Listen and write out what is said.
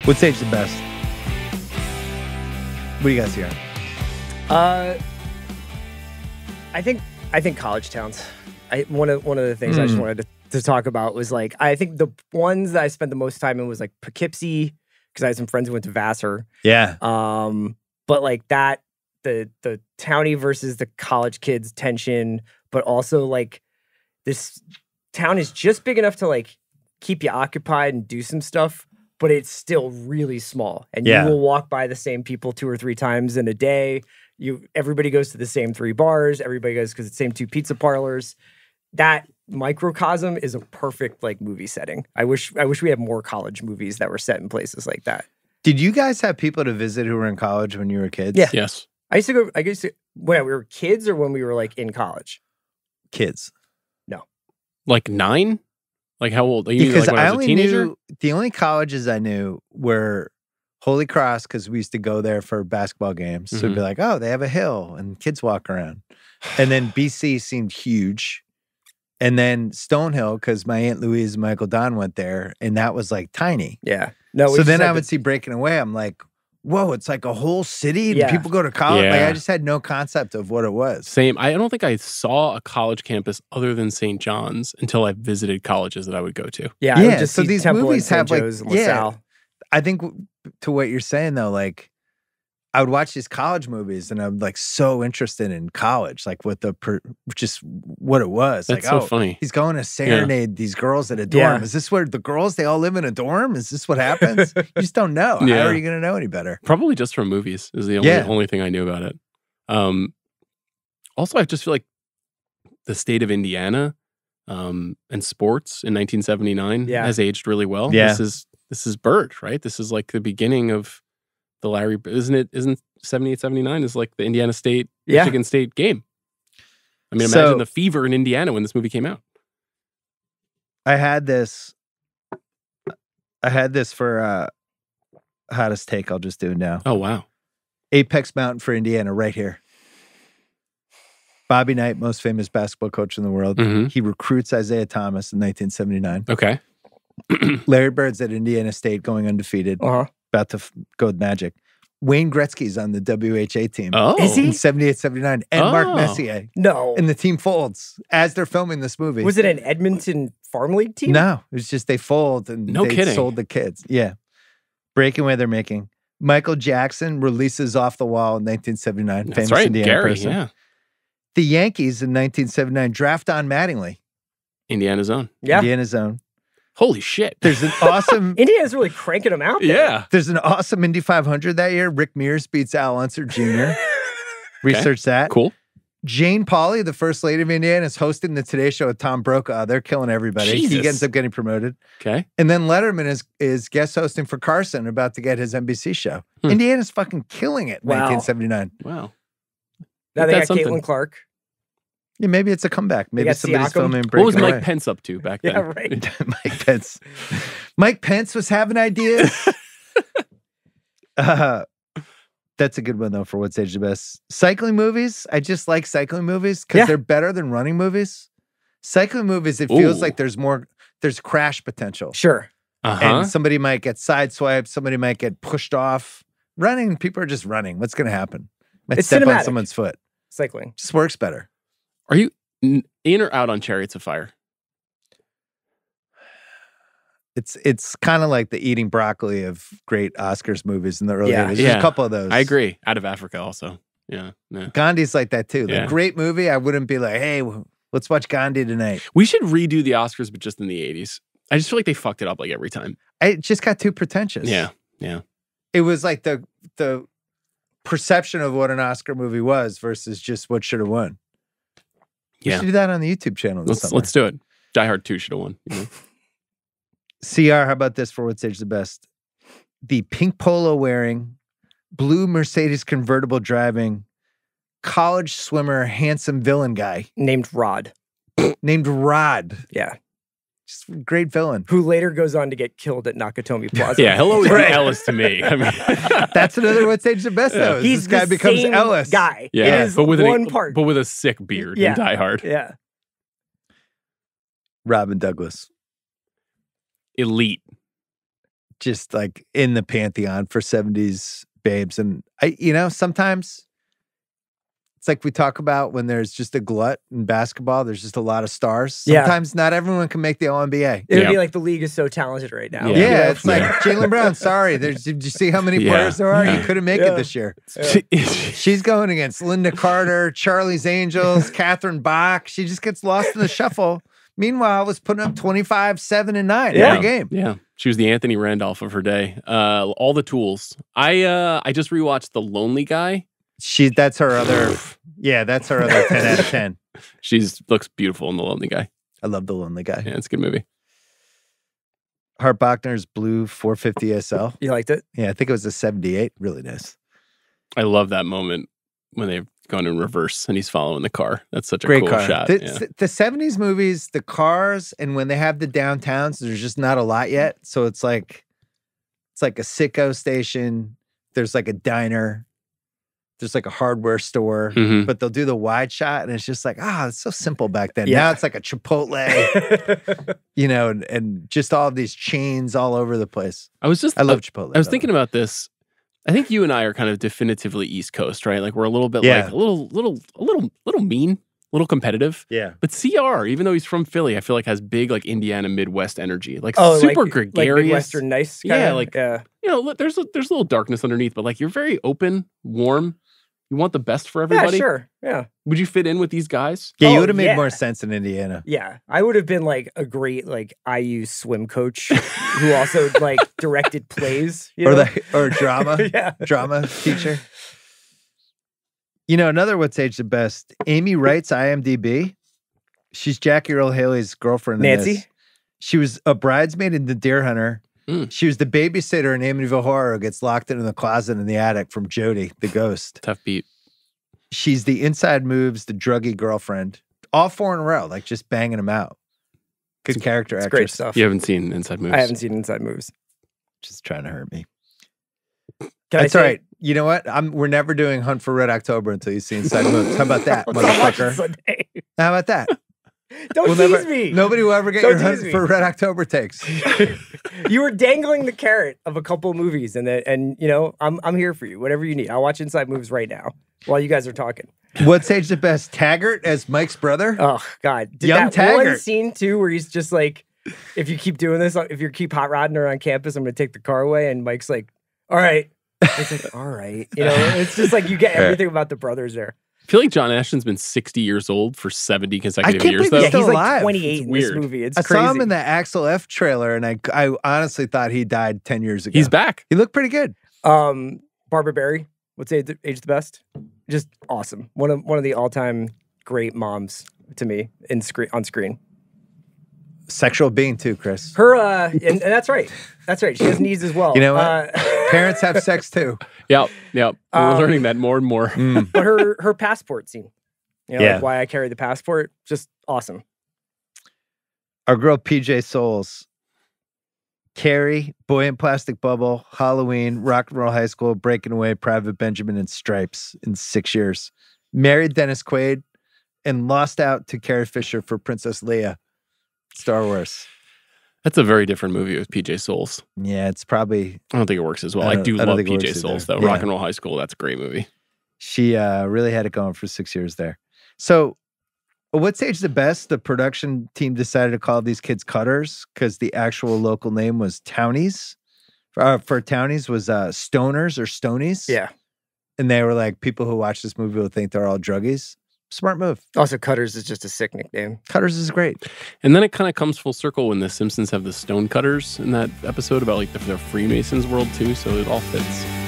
What stage's the best? What do you guys hear? I think college towns. One of the things I just wanted to talk about was like, I think the ones that I spent the most time in was like Poughkeepsie, because I had some friends who went to Vassar. Yeah. But like that, the townie versus the college kids tension, but also like this town is just big enough to like keep you occupied and do some stuff, but it's still really small. And you will walk by the same people 2 or 3 times in a day. Everybody goes to the same 3 bars. Everybody goes to the same 2 pizza parlors. That microcosm is a perfect like movie setting. I wish we had more college movies that were set in places like that. Did you guys have people to visit who were in college when you were kids? Yeah. Yes. I used to go, I guess, when we were kids or when we were like in college? Kids. No. Like 9? Like how old? You mean, Because like when I I was a only teenager? knew, the only colleges I knew were Holy Cross, because we used to go there for basketball games. So it'd be like, oh, they have a hill and kids walk around. And then BC seemed huge. And then Stonehill, because my Aunt Louise and my Uncle Don went there, and that was like tiny. Yeah. No. So then I would see Breaking Away. I'm like, whoa, it's like a whole city and people go to college. Yeah. Like, I just had no concept of what it was. Same. I don't think I saw a college campus other than St. John's until I visited colleges that I would go to. Yeah. I would just so see these Temple movies and have St. like, Joe's and LaSalle. I think to what you're saying though, like I would watch these college movies and I'm like so interested in college, like what just what it was. That's like, so funny. He's going to serenade these girls at a dorm. Yeah. Is this where the girls, they all live in a dorm? Is this what happens? You just don't know. Yeah. How are you going to know any better? Probably just from movies is the only thing I knew about it. Also, I just feel like the state of Indiana and sports in 1979 has aged really well. Yeah. This is Bird, right? This is like the beginning of the Larry, isn't 78, 79 is like the Indiana State, Michigan State game. I mean, imagine the fever in Indiana when this movie came out. I had this for hottest take. I'll just do it now. Oh, wow. Apex Mountain for Indiana right here. Bobby Knight, most famous basketball coach in the world. He recruits Isaiah Thomas in 1979. Okay. Larry Bird's at Indiana State going undefeated. About to go with Magic. Wayne Gretzky's on the WHA team. Oh. Is he? In 78, 79. And Mark Messier. No. And the team folds as they're filming this movie. Was it an Edmonton Farm League team? No. It was just they fold and they sold the kids. Yeah. Breaking Away they're making. Michael Jackson releases Off the Wall in 1979. That's famous right. Indiana Gary, person. yeah. The Yankees in 1979 draft Don Mattingly. Indiana's own. Yeah. Indiana's own. Holy shit. There's an awesome... Indiana's really cranking them out there. Yeah. There's an awesome Indy 500 that year. Rick Mears beats Al Unser Jr. Research that. Cool. Jane Pauley, the first lady of Indiana, is hosting the Today Show with Tom Brokaw. They're killing everybody. Jesus. He ends up getting promoted. Okay. And then Letterman is guest hosting for Carson, about to get his NBC show. Indiana's fucking killing it in 1979. Wow. Now they got Caitlin Clark. Yeah, maybe it's a comeback. Maybe somebody's Siakam. filming What was Breaking Mike Away. Pence up to back then? Yeah, right. Mike Pence. Mike Pence was having ideas. That's a good one, though, for What's Age the Best. Cycling movies. I just like cycling movies because they're better than running movies. Cycling movies, it feels like there's crash potential. Sure. And somebody might get sideswiped. Somebody might get pushed off. Running, people are just running. What's going to happen? Might It's step on cinematic. someone's foot. Cycling. Just works better. Are you in or out on Chariots of Fire? It's kind of like the eating broccoli of great Oscars movies in the early 80s. There's a couple of those. I agree. Out of Africa also. Yeah. Gandhi's like that too. Yeah. Like, great movie. I wouldn't be like, hey, let's watch Gandhi tonight. We should redo the Oscars, but just in the 80s. I just feel like they fucked it up like every time. It just got too pretentious. Yeah. Yeah. It was like the perception of what an Oscar movie was versus just what should have won. We Yeah. should do that on the YouTube channel. Let's do it. Die Hard 2 should have won. You know? CR, how about this for What's Age the Best? The pink polo wearing, blue Mercedes convertible driving, college swimmer, handsome villain guy. Named Rod. Named Rod. Yeah. Just a great villain. Who later goes on to get killed at Nakatomi Plaza. Yeah, he'll always be Ellis to me. I mean, that's another What's Age the Best, though. He's This guy the becomes same Ellis. guy. Yeah, It is but with one part. but with a sick beard in Die Hard. Yeah. Robyn Douglass. Elite. just like in the pantheon for 70s babes. And sometimes it's like we talk about when there's just a glut in basketball, there's just a lot of stars. Sometimes not everyone can make the All-NBA. It would be like the league is so talented right now. Yeah, it's like Jaylen Brown, sorry. Did you see how many players there are? You couldn't make it this year. She's going against Linda Carter, Charlie's Angels, Catherine Bach. She just gets lost in the shuffle. Meanwhile, I was putting up 25, 7, and 9 every game. Yeah. She was the Anthony Randolph of her day. All the tools. I just rewatched The Lonely Guy. That's her other 10 out of 10. Looks beautiful in The Lonely Guy. I love The Lonely Guy. Yeah, it's a good movie. Hart Bachner's blue 450 SL. You liked it? Yeah, I think it was a 78. Really nice. I love that moment when they've gone in reverse and he's following the car. That's such a great cool car. shot. The 70s movies, the cars, and when they have the downtowns, there's just not a lot yet. So it's like a sicko station. There's like a diner. There's like a hardware store, but they'll do the wide shot, and it's just like, it's so simple back then. Now it's like a Chipotle, and just all these chains all over the place. I love Chipotle. I was thinking about this. I think you and I are kind of definitively East Coast, right? Like we're a little bit like a little mean, a little competitive. Yeah. But CR, even though he's from Philly, I feel like has big like Indiana Midwest energy, like super gregarious, like Midwestern nice. There's a little darkness underneath, but like you're very open, warm. You want the best for everybody? Yeah, sure. Yeah. Would you fit in with these guys? Yeah, you would have made more sense in Indiana. Yeah. I would have been like a great like IU swim coach who also like directed plays. Or drama. Drama teacher. Another what's aged the best. Amy Wright's IMDb. She's Jackie Earle Haley's girlfriend. Nancy? She was a bridesmaid in The Deer Hunter. She was the babysitter in Amityville Horror who gets locked in the closet in the attic from Jody, the ghost. Tough beat. She's the Inside Moves, the druggy girlfriend. All 4 in a row, like just banging them out. Good character actress. Great stuff. You haven't seen Inside Moves? I haven't seen Inside Moves. Just trying to hurt me. That's all right. You know what? We're never doing Hunt for Red October until you see Inside Moves. How about that, motherfucker? How about that? Don't tease me. Nobody will ever get your Hunt for Red October takes. You were dangling the carrot of a couple of movies, and I'm here for you. Whatever you need, I'll watch Inside Moves right now while you guys are talking. What's aged the best? Taggart as Mike's brother. Oh God, Young Taggart. One scene too where he's just like, if you keep doing this, if you keep hot rodding around campus, I'm gonna take the car away. And Mike's like, all right. It's like, all right. It's just like you get everything about the brothers there. I feel like John Ashton's been 60 years old for 70 consecutive years, though. Yeah, he's like 28 in this movie. It's crazy. I saw him in the Axel F trailer, and I honestly thought he died 10 years ago. He's back. He looked pretty good. Barbara Barry, what's age the best? Just awesome. One of the all-time great moms to me on screen. Sexual being too, Chris. Her and that's right. That's right. She has needs as well. You know what? Parents have sex too. Yep. We're learning that more and more. But her passport scene. Like why I carry the passport. Just awesome. Our girl PJ Souls. Carrie, Boy in Plastic Bubble, Halloween, Rock and Roll High School, Breaking Away, Private Benjamin, and Stripes in 6 years. Married Dennis Quaid and lost out to Carrie Fisher for Princess Leia. Star Wars. That's a very different movie with PJ Souls. Yeah, it's probably... I don't think it works as well. I do love PJ Souls, though. Yeah. Rock and Roll High School, that's a great movie. She really had it going for 6 years there. So, what's aged the best? The production team decided to call these kids Cutters because the actual local name was Townies. For Townies was Stoners or Stonies. Yeah. And they were like, people who watch this movie will think they're all druggies. Smart move. Also, Cutters is just a sick nickname. Cutters is great. And then it kind of comes full circle when the Simpsons have the stone cutters in that episode about like the Freemasons world too, so it all fits.